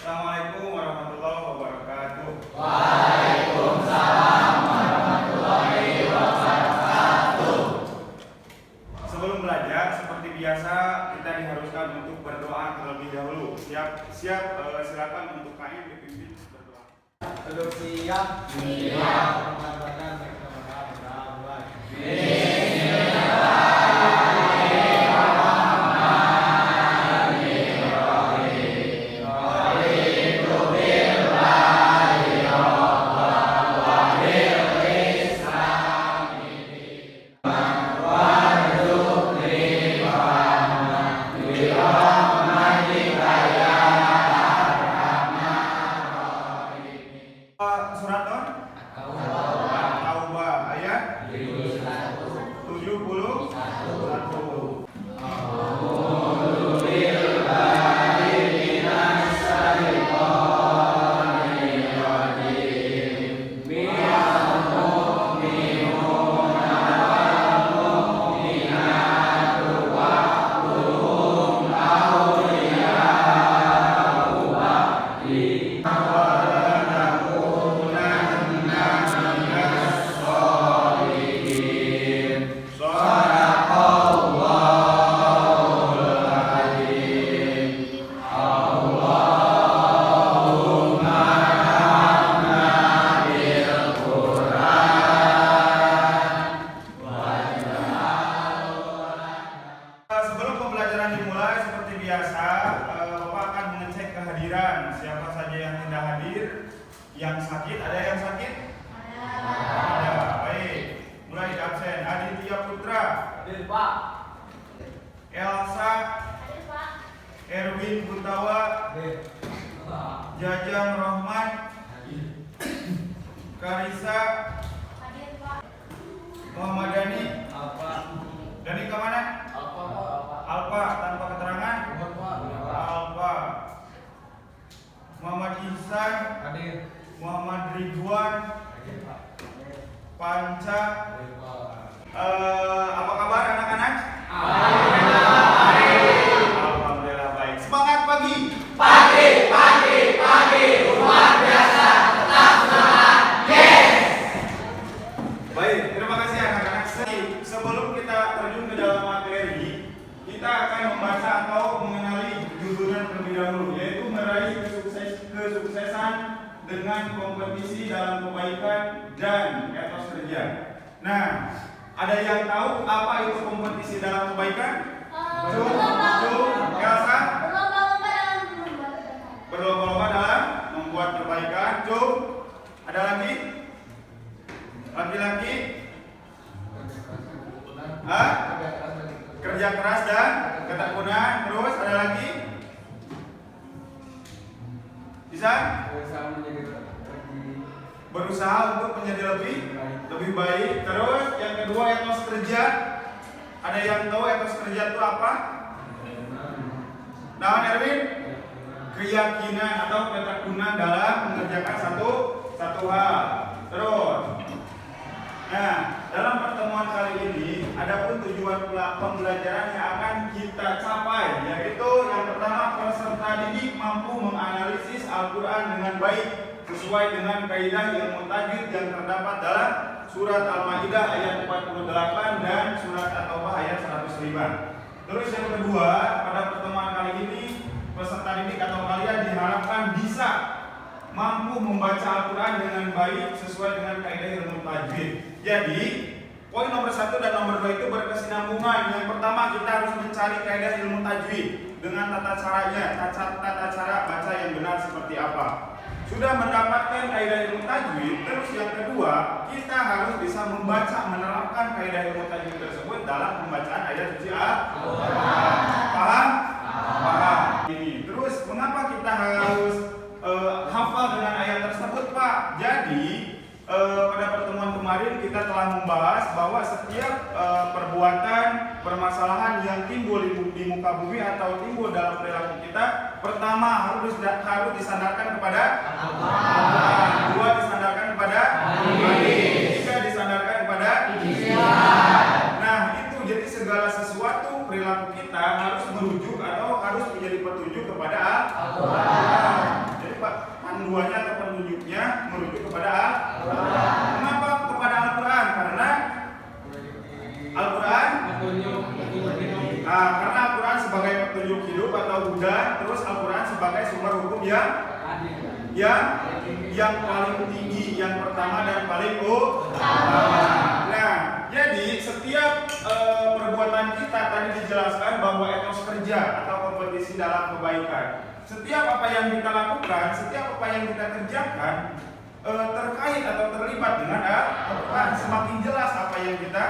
Assalamualaikum warahmatullahi wabarakatuh. Waalaikumsalam warahmatullahi wabarakatuh. Sebelum belajar, seperti biasa kita diharuskan untuk berdoa terlebih dahulu. Silakan untuk kalian dipimpin berdoa. Duduk siap. Surat Taubah ayat 71. Sebelum pembelajaran dimulai, seperti biasa, Bapak akan mengecek kehadiran. Siapa saja yang tidak hadir, yang sakit, ada yang sakit? Ada. Baik. Mulai di absen. Aditya Putra. Hadir, Pak. Elsa. Hadir, Pak. Erwin Gutawa. Hadir. Jajang Rohman. Karisa. Hadir, Pak. Muhammad Dani. Apa? Dani kemana? Apa? Alfa tanpa keterangan. Alfa. Muhammad Ihsan. Hadir. Muhammad Ridwan. Hadir, Pak. Panca. Hadir, Pak. Apa kabar anak-anak? Alhamdulillah baik. Semangat pagi. Luar biasa. Tetap semangat. Baik, terima kasih anak-anak. Sebelum kita terjun ke dalam materi, kita akan membaca atau mengenali jujuran terlebih dahulu, yaitu meraih kesuksesan dengan kompetisi dalam kebaikan dan etos kerja. Nah, ada yang tahu apa itu kompetisi dalam kebaikan? Elsa? Berlomba-lomba dalam membuat kebaikan. Ada lagi? Laki-laki? Kerja keras dan ketekunan. Terus ada lagi? Bisa? Berusaha untuk menjadi lebih baik. Terus yang kedua etos kerja. Ada yang tahu etos kerja itu apa? Nah, Erwin? Keyakinan atau ketekunan dalam mengerjakan satu hal. Terus, nah, dalam pertemuan kali ini, adapun tujuan pembelajaran yang akan kita capai, yaitu yang pertama, peserta didik mampu menganalisis Al-Quran dengan baik sesuai dengan kaidah ilmu tajwid yang terdapat dalam surat Al-Maidah ayat 48 dan surat At-Taubah ayat 105. Terus yang kedua, pada pertemuan kali ini peserta didik atau kalian diharapkan bisa mampu membaca Al-Quran dengan baik sesuai dengan kaidah ilmu tajwid. Jadi, poin nomor 1 dan nomor 2 itu berkesinambungan. Yang pertama, kita harus mencari kaidah ilmu tajwid dengan tata caranya, tata cara baca yang benar seperti apa. Sudah mendapatkan kaidah ilmu tajwid, terus yang kedua, kita harus bisa membaca, menerapkan kaidah ilmu tajwid tersebut dalam pembacaan ayat suci Al-Quran. Paham? Paham. Ini. Terus mengapa kita harus hafal dengan ayat tersebut, Pak? Jadi pada pertemuan kemarin kita telah membahas bahwa setiap perbuatan, permasalahan yang timbul di muka bumi atau timbul dalam perilaku kita, pertama harus disandarkan kepada Allah, dua disandarkan kepada hadis, tiga disandarkan kepada ijtihad. Nah, itu jadi segala sesuatu perilaku kita harus merujuk atau harus menjadi petunjuk kepada Al-Quran. panduannya atau penunjuknya merujuk kepada Al-Quran. Kenapa kepada Al-Quran? Karena Al-Quran karena Al-Quran sebagai petunjuk hidup atau Buddha, terus Al-Quran sebagai sumber hukum yang paling tinggi, yang pertama dan paling utama. Nah, jadi setiap perbuatan kita tadi dijelaskan bahwa etos kerja atau kompetisi dalam kebaikan. Setiap apa yang kita lakukan, setiap apa yang kita kerjakan terkait atau terlibat dengan Al-Quran. Semakin jelas apa yang kita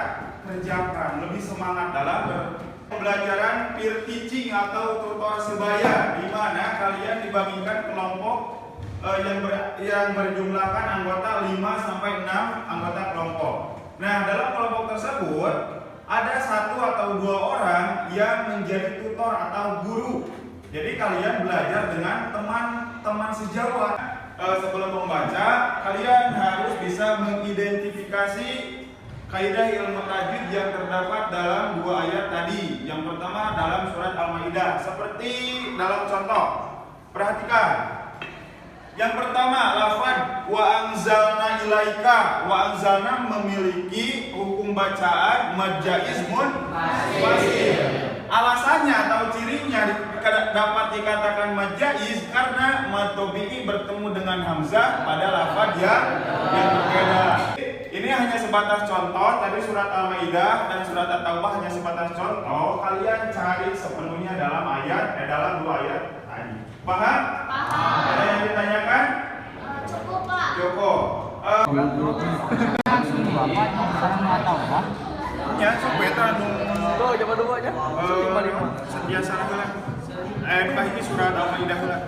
kerjakan, lebih semangat dalam pembelajaran peer teaching atau tutor sebaya, di mana kalian dibagikan kelompok yang berjumlahkan anggota 5 sampai 6 anggota kelompok. Nah, dalam kelompok tersebut ada 1 atau 2 orang yang menjadi tutor atau guru. Jadi kalian belajar dengan teman-teman sejawat. Sebelum membaca, kalian harus bisa mengidentifikasi kaidah ilmu tajwid yang terdapat dalam 2 ayat tadi. Yang pertama dalam surat Al-Maidah, seperti dalam contoh. Perhatikan. Yang pertama, lafaz wa anzalna ilaika. Wa anzalna memiliki hukum bacaan mad jaiz munfasil. Alasannya atau cirinya dapat dikatakan mad jaiz karena mad tabi'i bertemu dengan hamzah pada lafaz yang berbeda. Ini hanya sebatas contoh. Tadi surat Al-Maidah dan surat At-Taubah hanya sebatas contoh. Kalian cari sepenuhnya dalam dalam 2 ayat tadi. Paham? Paham. Ada yang ditanyakan? Cukup, Pak. Cukup. Ya, supaya Tuh, coba dulu aja. setia sana heula. Ini surat Al-Maidah heula.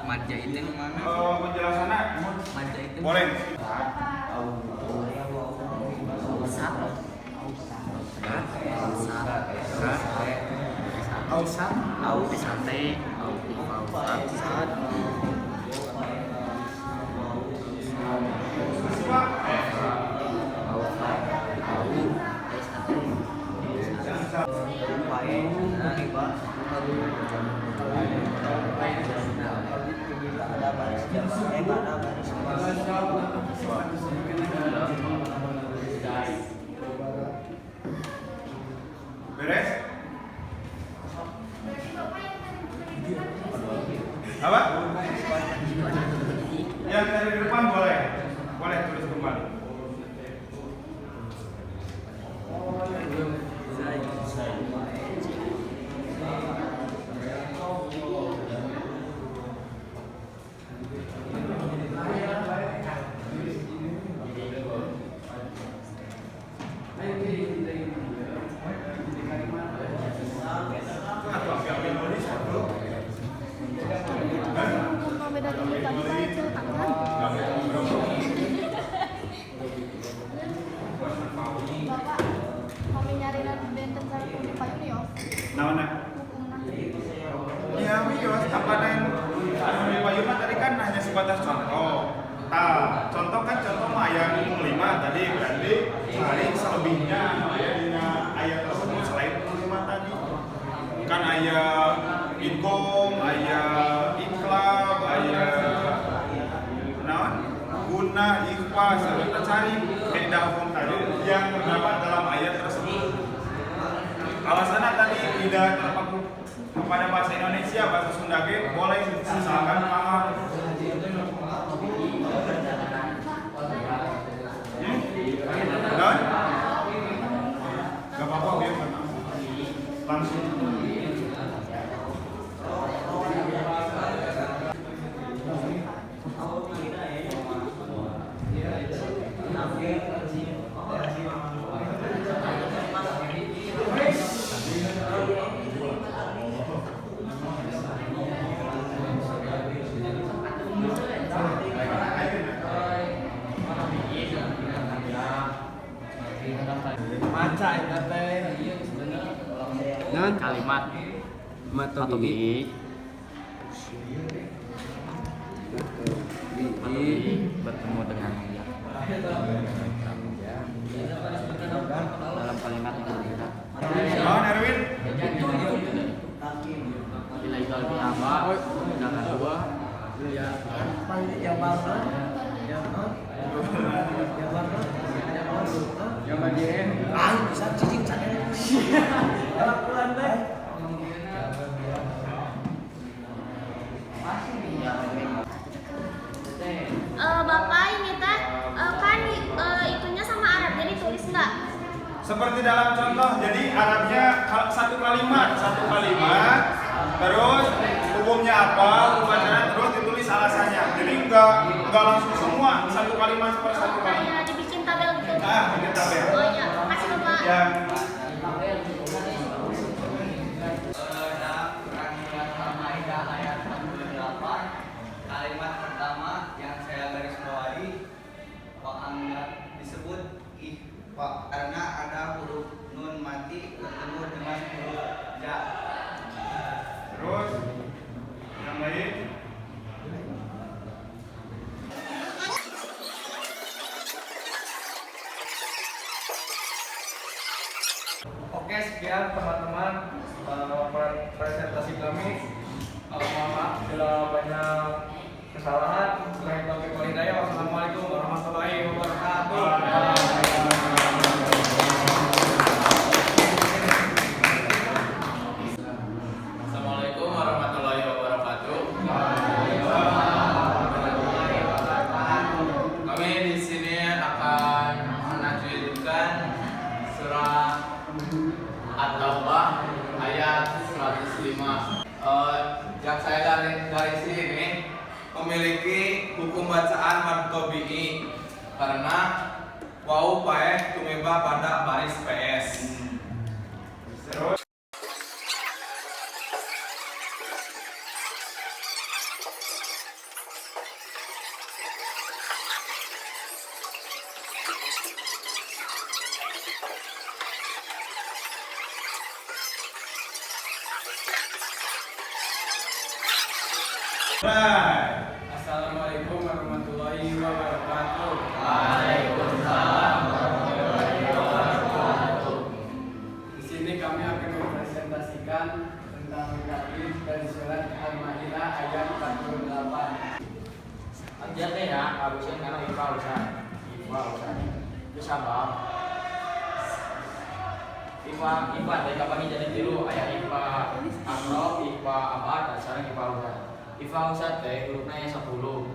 Maja itu yang mana? Penjelasannya Maja itu boleh. Ausat, au sate, au ausat. Pak. Beres? Apa? Yang dari depan boleh. Boleh tulis kembali. Sebatas contoh. Nah, contoh kan ayat 5 tadi, berarti cari selebihnya ayat tersebut selain 5 tadi. Kan ayat idgham, ayat iqlab, ayat guna, ikhfa, kita cari kaidah hukum tadi yang terdapat dalam ayat tersebut. Alasannya tadi tidak terpaku kepada bahasa Indonesia, bahasa Sunda boleh asalkan paham. Gak apa-apa biar langsung. Dengan kalimat matobi bertemu dengan dalam kalimat yang berbeda. Erwin. Bila itu lebih apa? Ya, paling yang baru. Yang baru. Yang bagian. Ah, bisa cicing sana. Lakukan deh. Bapak ini teh kan itunya sama Arab, jadi tulis nggak? Seperti dalam contoh, jadi Arabnya satu kalimat, terus hukumnya apa, bacaan, terus ditulis alasannya. Jadi enggak langsung semua satu kalimat per satu kalimat. Kayak dibikin tabel gitu. Nah, bikin tabel. Oh iya, makasih Bapak. Yang Kalimat pertama yang saya garis bawahi disebut karena ada huruf nun mati bertemu dengan huruf ja. terus yang lain. Oke, sekian teman-teman presentasi kami. Mohon maaf bila banyak kesalahan. Kurang taufiq wal hidayah. Wassalamualaikum warahmatullahi wabarakatuh. Assalamualaikum warahmatullahi wabarakatuh. Kami di sini akan menajwidkan surah At-Taubah ayat 105. Yang saya garis ini memiliki hukum bacaan mad tabi'i karena wau paeh tumeba pada baris PS. Terus Right. Assalamualaikum warahmatullahi wabarakatuh. Di sini kami akan mempresentasikan tentang hadis dari surat Al-Maidah ayat 48. Ajar deh ya, harusnya karena IPA usaha. Itu sabab. IPA dari kapan jadi tilu ayat IPA Amrof, IPA Abad, dan sekarang IPA Ustad. IPA Ustad teh hurufnya yang 10.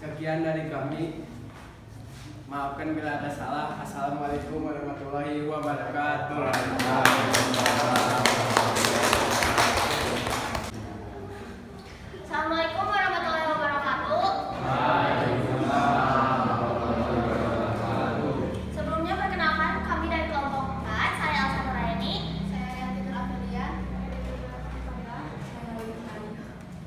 Sekian dari kami. Maafkan bila ada salah. Assalamualaikum warahmatullahi wabarakatuh. Assalamualaikum warahmatullahi wabarakatuh. Sebelumnya perkenalkan kami dari kelompok 4. Saya Elsa Nuraini. Saya Yanti Amelia.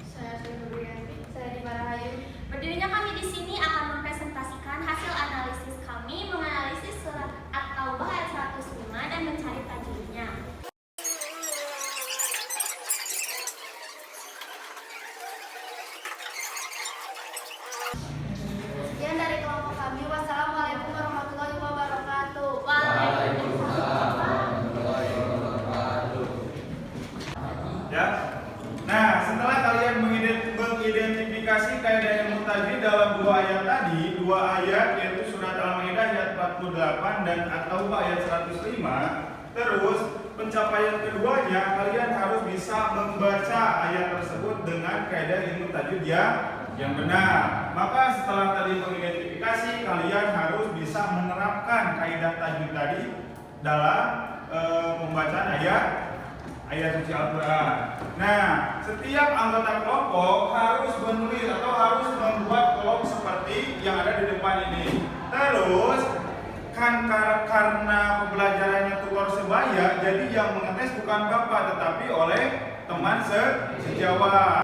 Saya Sri Nuryanti. Saya Diva Rahayu. Berdirinya kami di sini akan mempresentasikan hasil analisis kami menganalisis surat At-Taubah ayat 105 dan mencari tajwidnya. Sekian dari kelompok kami. Wassalamualaikum warahmatullahi wabarakatuh. Ya. Nah, setelah kalian mengidentifikasi kaidah ilmu tajwid dalam dua ayat tadi, dua ayat yaitu surat Al-Maidah ayat 48 dan At-Taubah ayat 105, terus pencapaian keduanya kalian harus bisa membaca ayat tersebut dengan kaidah ilmu tajwid yang benar. Maka setelah tadi mengidentifikasi, kalian harus bisa menerapkan kaidah tajwid tadi dalam pembacaan ayat suci Al-Quran. Nah, setiap anggota kelompok harus menulis atau harus membuat kelompok seperti yang ada di depan ini. Terus, karena pembelajarannya tutor sebaya, jadi yang mengetes bukan Bapak tetapi oleh teman sejawat.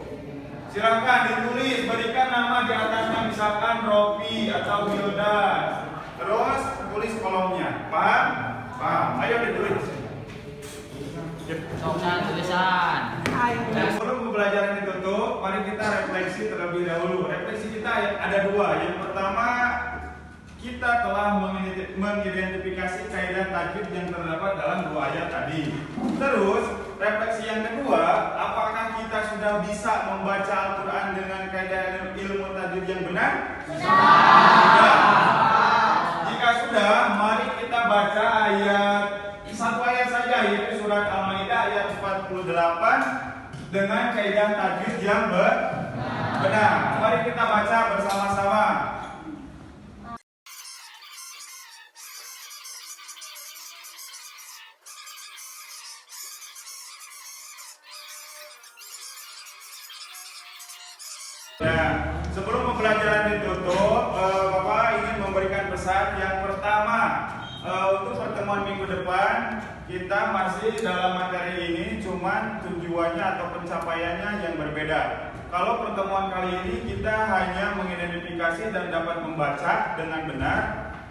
Silakan ditulis, berikan nama di atasnya misalkan Robi atau Wildas. Terus tulis kolomnya. Paham? Paham. Ayo ditulis. Soalnya tulisan. Sebelum pembelajaran ditutup, mari kita refleksi terlebih dahulu. Refleksi kita ada dua. Yang pertama, kita telah mengidentifikasi kaidah tajwid yang terdapat dalam dua ayat tadi. Terus, refleksi yang kedua, apakah kita sudah bisa membaca Al-Quran dengan kaidah ilmu tajwid yang benar? Sudah. Jika sudah, mari kita baca satu ayat saja, yaitu surat Al-Maidah ayat 48 dengan kaidah tajwid yang benar. Mari kita baca bersama-sama. Nah, sebelum pembelajaran ditutup, Bapak ingin memberikan pesan yang pertama. Untuk pertemuan minggu depan, kita masih dalam materi ini, cuman tujuannya atau pencapaiannya yang berbeda. Kalau pertemuan kali ini kita hanya mengidentifikasi dan dapat membaca dengan benar.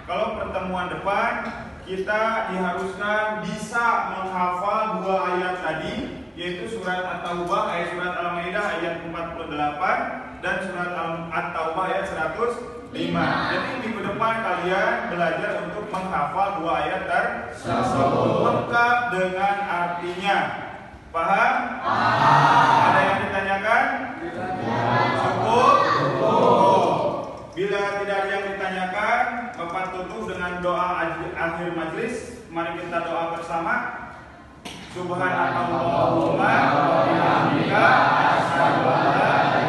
Kalau pertemuan depan, kita diharuskan bisa menghafal dua ayat tadi, yaitu surat At-Taubah ayat surat Al-Maidah ayat 48 dan surat At-Taubah ayat 105. Jadi minggu depan kalian belajar untuk menghafal dua ayat tersebut lengkap dengan artinya. Paham? Ada yang ditanyakan? Cukup? Bila tidak ada yang ditanyakan, Bapak tutup dengan doa akhir majelis. Mari kita doa bersama. Subhanallahumma wa bihamdika asyhadu an la